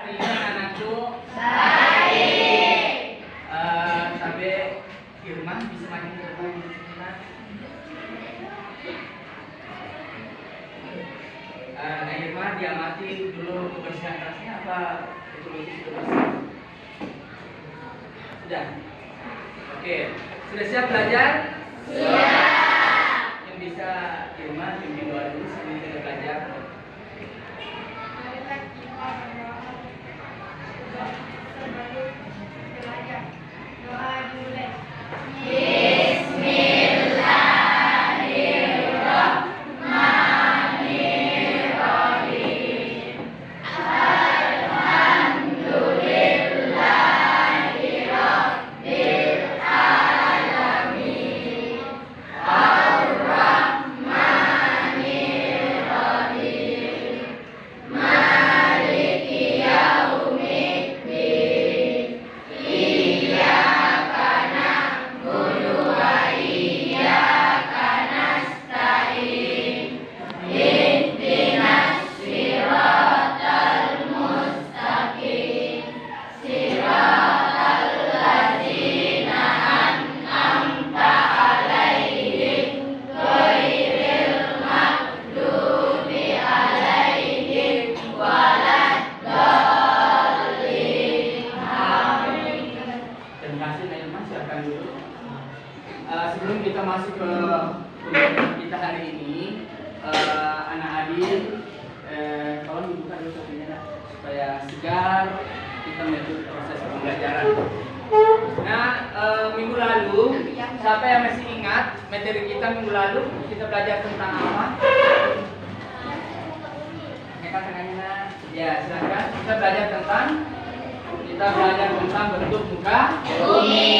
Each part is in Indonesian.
hari ini anak-anakku? Baik. Sampai Irma bisa makin ke depan sebentar. Nah Irma diamati dulu kebersihan kelasnya apa ekologi sudah bersih? Sudah. Oke, sudah siap belajar? Siap. Yang bisa Irma bimbing doa dulu sebelum kita belajar. Sebelum kita masuk ke pembahasan kita hari ini, anak adik, tolong dibuka dulu topinya lah, supaya segar kita menuju proses pembelajaran. Nah, minggu lalu, siapa yang masih ingat materi kita minggu lalu? Kita belajar tentang apa? Angkat tangannya. Ya, silakan. Kita belajar tentang bentuk muka bumi.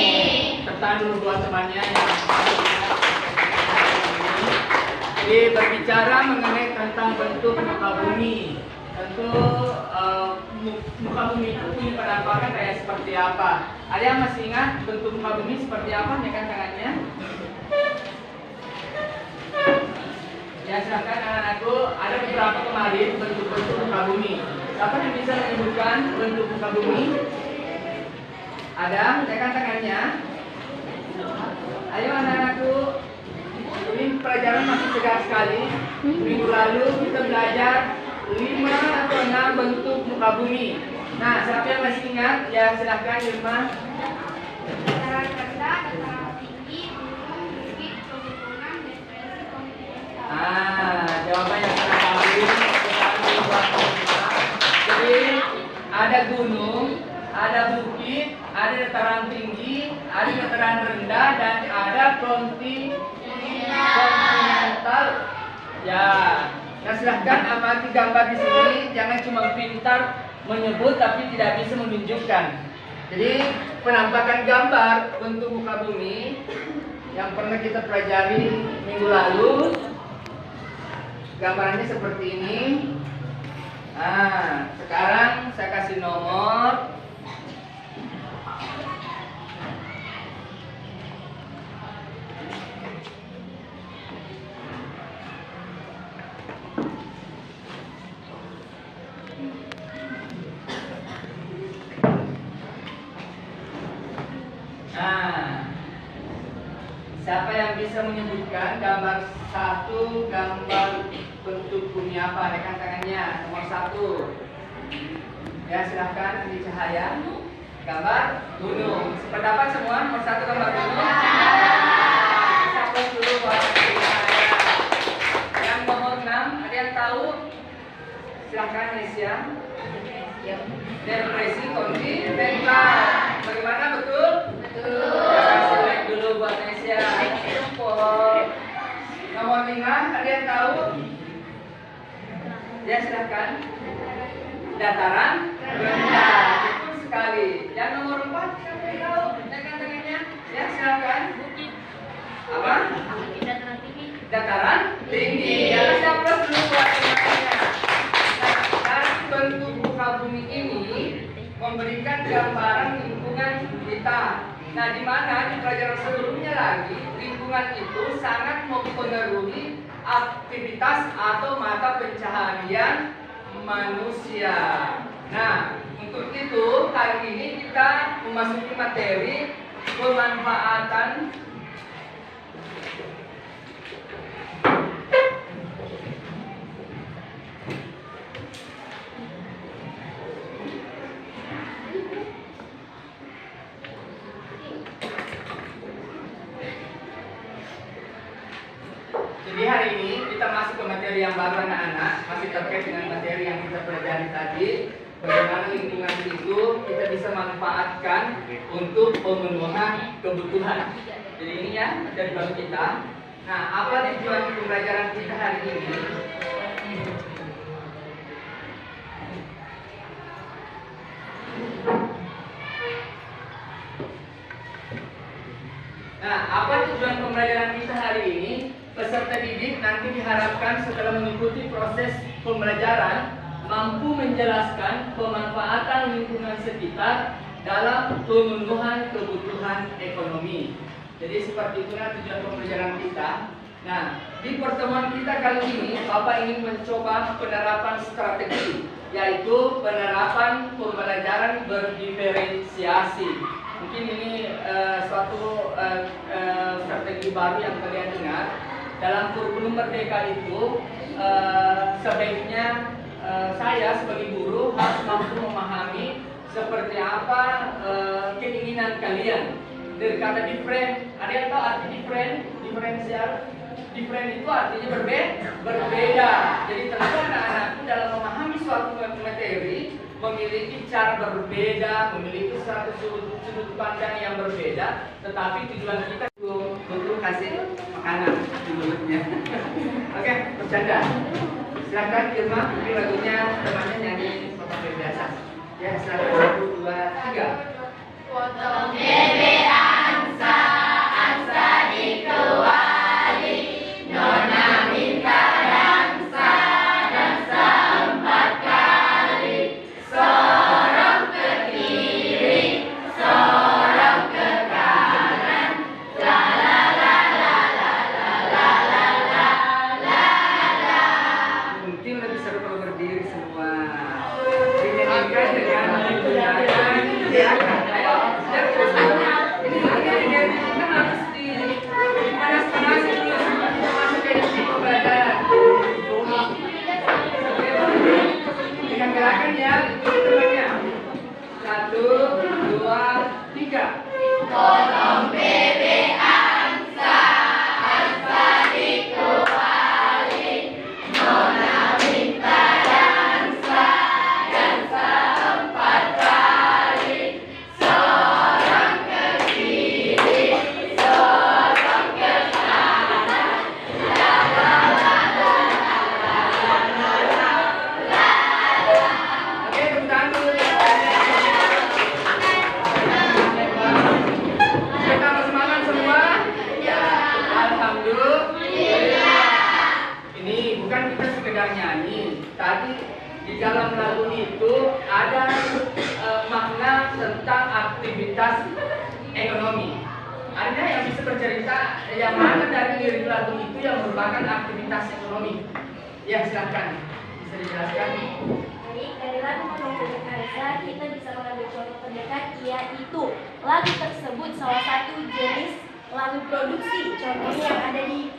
Tekan dulu buat temannya yang jadi berbicara mengenai tentang bentuk muka bumi. Tentu muka bumi itu punya penampakan kayak seperti apa? Ada yang masih ingat bentuk muka bumi seperti apa? Naikkan tangannya. Ya silakan anak-anakku, ada beberapa kemarin bentuk-bentuk muka bumi. Siapa yang bisa menyebutkan bentuk muka bumi? Ada? Naikkan tangannya. Ayo anak-anakku, ini pelajaran masih segar sekali. Minggu lalu kita belajar 5 atau 6 bentuk muka bumi. Nah, siapa yang masih ingat? Ya silahkan Irma. Dataran rendah, dataran tinggi, gunung, bukit, pegunungan, depresi, kontinental. Jawaban yang sangat bagus. Jadi ada gunung, ada bukit, ada dataran tinggi, ada dataran rendah, dan ada kontinental. Ya, nah silahkan amati gambar di sini. Jangan cuma pintar menyebut tapi tidak bisa menunjukkan. Jadi penampakan gambar bentuk muka bumi yang pernah kita pelajari minggu lalu, gambarannya seperti ini. Nah, sekarang saya kasih nomor. Nah, siapa yang bisa menyebutkan gambar 1, gambar bentuk bumi apa? Rekan tangannya, nomor 1. Ya silahkan di cahaya. Gambar gunung. Sependapat semua, nomor 1 gambar gunung. Satu dulu buat cahaya. Yang nomor 6, ada yang tahu? Silahkan Nesia. Depresi kontinental. Bagaimana betul? Ya, kasih like dulu buat Nesia. Nomor 5, ada yang tahu? Ya silahkan. Dataran rendah. Betul sekali. Yang nomor 4, siapa yang tahu? Tekan tangannya. Ya silahkan. Bukit. Apa? Bukit dataran tinggi. Dataran tinggi. Ya kasih aplaus dulu buat temannya. Nah, dari bentuk muka bumi ini memberikan gambaran lingkungan kita. Nah, di mana di pelajaran sebelumnya lagi, lingkungan itu sangat mempengaruhi aktivitas atau mata pencaharian manusia. Nah, hari ini kita memasuki materi pemanfaatan Jadi hari ini kita masuk ke materi yang baru anak-anak, masih terkait dengan materi yang kita pelajari tadi. Bagaimana lingkungan itu kita bisa manfaatkan untuk pemenuhan kebutuhan. Jadi ini ya materi baru kita. Nah, apa tujuan pembelajaran kita hari ini? Nah, apa tujuan pembelajaran kita hari ini? Peserta didik nanti diharapkan setelah mengikuti proses pembelajaran mampu menjelaskan pemanfaatan lingkungan sekitar dalam pemenuhan kebutuhan ekonomi. Jadi seperti itulah tujuan pembelajaran kita. Nah, di pertemuan kita kali ini Bapak ingin mencoba penerapan strategi, yaitu penerapan pembelajaran berdiferensiasi. Mungkin ini suatu strategi baru yang kalian dengar. Dalam kurikulum Merdeka itu sebaiknya saya sebagai guru harus mampu memahami seperti apa keinginan kalian. Dari kata different, ada yang tahu arti different? Diferensial. Different itu artinya berbeda. Jadi tentu anak-anakku dalam memahami suatu materi memiliki cara berbeda, memiliki satu sudut pandang yang berbeda. Tetapi tujuan kita untuk kasih makanan di mulutnya. Oke, bercanda. Silakan Irma, ini lagunya temannya nyanyi potong biasa. Ya, silakan 1, 2, 3. Potong bebek angsa, angsa dikeluari, nona minta dansa, dansa 4 kali, sorong ke kiri, sorong ke kanan, la la la la la la la la la la la. Mungkin lebih seru kalau berdiri semua. Dinyanyikan dengan menggunakan gerakan. Ayo, ini kita harus dipanas-panasin dulu sebelum kita masuk ke isi pembelajaran. Dengan gerakan ya, ikuti temannya. 1, 2, 3. Potong bebek angsa, angsa dikeluari, nona minta dansa, dansa 4 kali, sorong ke kiri, sorong ke kanan, la la la la la la la la. Oke, tepuk tangan dulu. Kita harus semangat semua. Alhamdulillah. Ini bukan kita sekedar nyanyi. Tadi di dalam lagu itu ada makna tentang aktivitas ekonomi. Ada yang bisa bercerita yang mana dari lirik lagu itu yang merupakan aktivitas ekonomi? Ya, silakan. Bisa dijelaskan? Baik, dari lagu Potong Bebek Angsa kita bisa mengambil contoh terdekat, yaitu lagu tersebut salah satu jenis lagu produksi. Contohnya yang ada di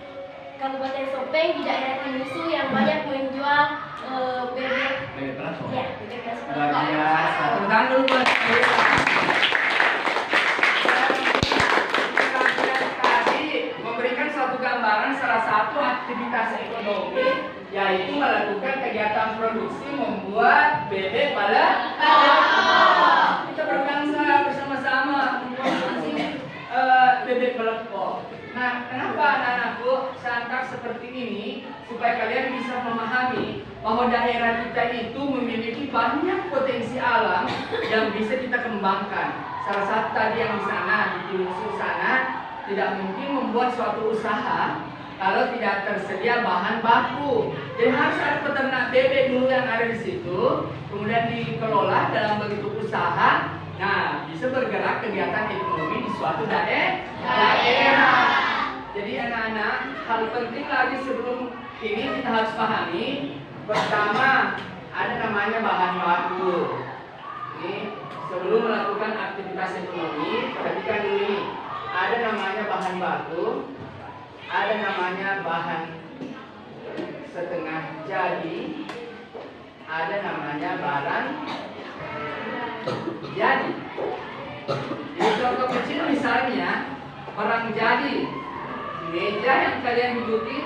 Kabupaten Sopeng di daerah Timusu yang banyak menjual bebek. Ya, bebek beras Luar pelekok. biasa. Tepuk tangan dulu buat saya. Tadi memberikan suatu gambaran salah satu aktivitas ekonomi, yaitu melakukan kegiatan produksi membuat bebek pelekok. Kita berbangsa bersama-sama memproduksi bebek pelekok. Nah, kenapa anak-anakku santak seperti ini? Supaya kalian bisa memahami bahwa daerah kita itu memiliki banyak potensi alam yang bisa kita kembangkan. Salah satu tadi yang di sana, di Timusu sana, tidak mungkin membuat suatu usaha kalau tidak tersedia bahan baku. Jadi harus ada peternak bebek dulu yang ada di situ, kemudian dikelola dalam bentuk usaha. Nah, bisa bergerak kegiatan ekonomi di suatu daerah. Jadi anak-anak, hal penting lagi sebelum ini kita harus pahami. Pertama, ada namanya bahan baku. Ini sebelum baku, ada namanya bahan setengah jadi, ada namanya barang jadi. Di contoh kecil misalnya barang jadi, meja yang kalian duduki,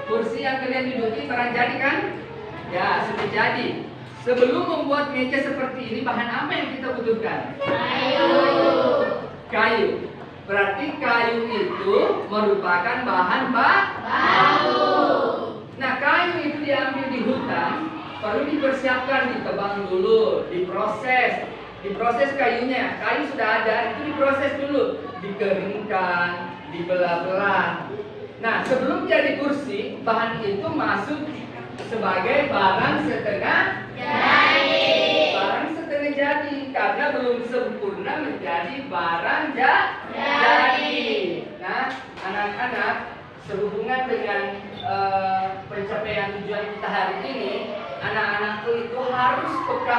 kursi yang kalian duduki barang jadi kan? Ya, sudah jadi. Sebelum membuat meja seperti ini, bahan apa yang kita butuhkan? Kayu. Berarti kayu itu merupakan bahan baku. Nah, kayu itu diambil di hutan, baru dipersiapkan, ditebang dulu, diproses kayunya. Kayu sudah ada, itu diproses dulu, dikeringkan, dibelah-belah. Nah, sebelum jadi kursi, bahan itu masuk sebagai barang setengah jadi, karena belum sempurna menjadi barang jadi. Nah, anak-anak, sehubungan dengan pencapaian tujuan kita hari ini, anak-anakku itu harus peka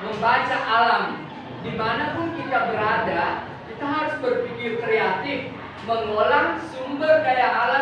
membaca alam. Dimanapun kita berada, kita harus berpikir kreatif, mengolah sumber daya alam